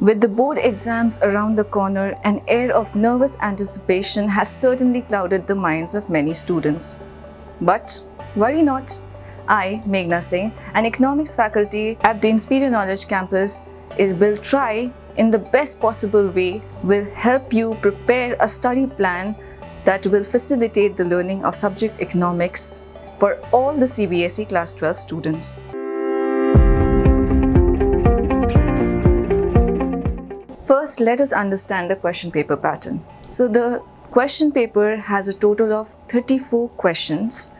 With the board exams around the corner, an air of nervous anticipation has certainly clouded the minds of many students. But worry not. I, Meghna Singh, an economics faculty at the Inspiria Knowledge Campus, will try in the best possible way, will help you prepare a study plan that will facilitate the learning of subject economics for all the CBSE Class 12 students. First, let us understand the question paper pattern. So the question paper has a total of 34 questions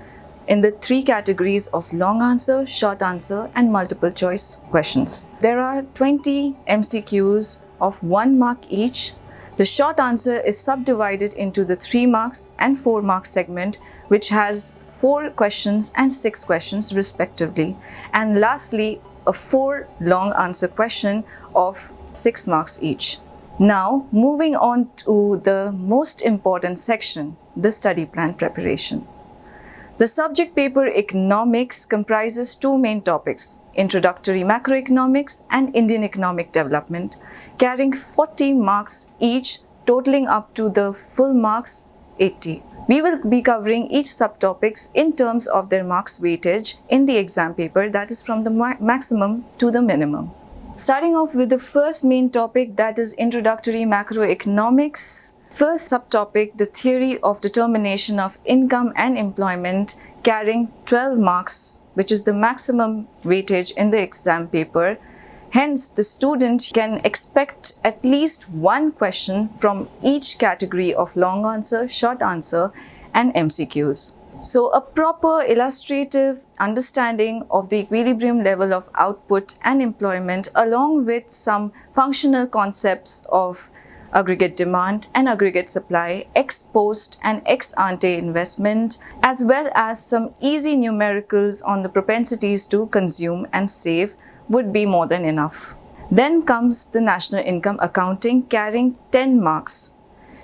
in the three categories of long answer, short answer, and multiple choice questions. There are 20 MCQs of 1 mark each. The short answer is subdivided into the 3 marks and 4 mark segment, which has 4 questions and 6 questions respectively. And lastly, a 4 long answer question of 6 marks each. Now, moving on to the most important section, the study plan preparation. The subject paper economics comprises 2 main topics, Introductory Macroeconomics and Indian Economic Development, carrying 40 marks each, totaling up to the full marks 80. We will be covering each subtopics in terms of their marks weightage in the exam paper, that is from the maximum to the minimum. Starting off with the first main topic, that is Introductory Macroeconomics. First subtopic, the theory of determination of income and employment, carrying 12 marks, which is the maximum weightage in the exam paper. Hence, the student can expect at least 1 question from each category of long answer, short answer, and MCQs. So, a proper illustrative understanding of the equilibrium level of output and employment, along with some functional concepts of aggregate demand and aggregate supply, ex post and ex ante investment, as well as some easy numericals on the propensities to consume and save would be more than enough. Then comes the national income accounting, carrying 10 marks.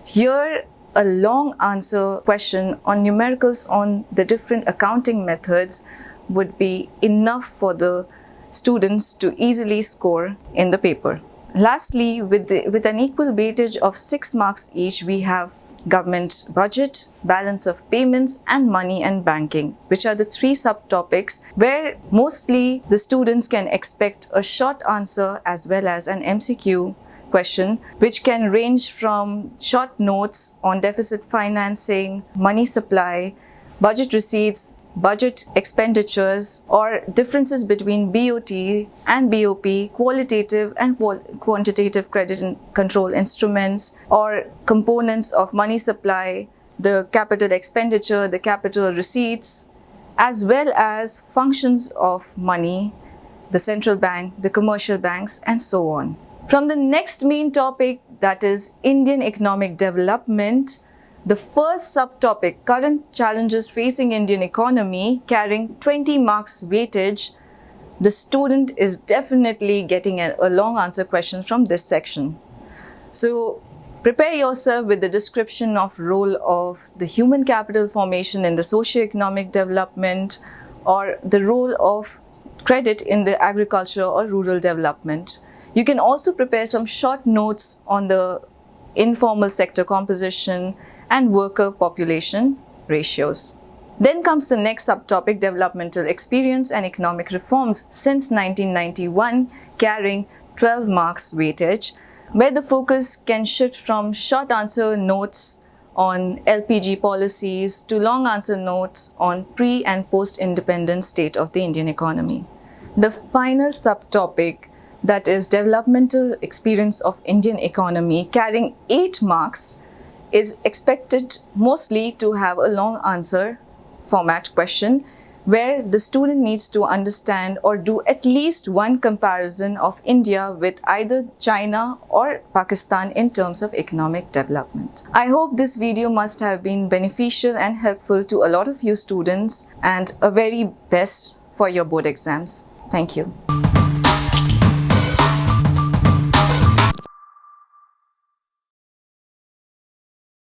Here, a long answer question on numericals on the different accounting methods would be enough for the students to easily score in the paper. Lastly, with an equal weightage of 6 marks each, we have government budget, balance of payments, and money and banking, which are the 3 subtopics where mostly the students can expect a short answer as well as an MCQ question, which can range from short notes on deficit financing, money supply, budget receipts, budget expenditures, or differences between BOT and BOP, qualitative and quantitative credit and control instruments, or components of money supply, the capital expenditure, the capital receipts, as well as functions of money, the central bank, the commercial banks, and so on. From the next main topic, that is Indian Economic Development, the first subtopic, current challenges facing Indian economy, carrying 20 marks weightage, the student is definitely getting a long answer question from this section. So prepare yourself with the description of role of the human capital formation in the socio-economic development, or the role of credit in the agriculture or rural development. You can also prepare some short notes on the informal sector composition and worker population ratios. Then comes the next subtopic, developmental experience and economic reforms since 1991, carrying 12 marks weightage, where the focus can shift from short answer notes on LPG policies to long answer notes on pre- and post-independence state of the Indian economy. The final subtopic, that is developmental experience of Indian economy, carrying 8 marks, is expected mostly to have a long answer format question, where the student needs to understand or do at least 1 comparison of India with either China or Pakistan in terms of economic development. I hope this video must have been beneficial and helpful to a lot of you students, and a very best for your board exams. Thank you.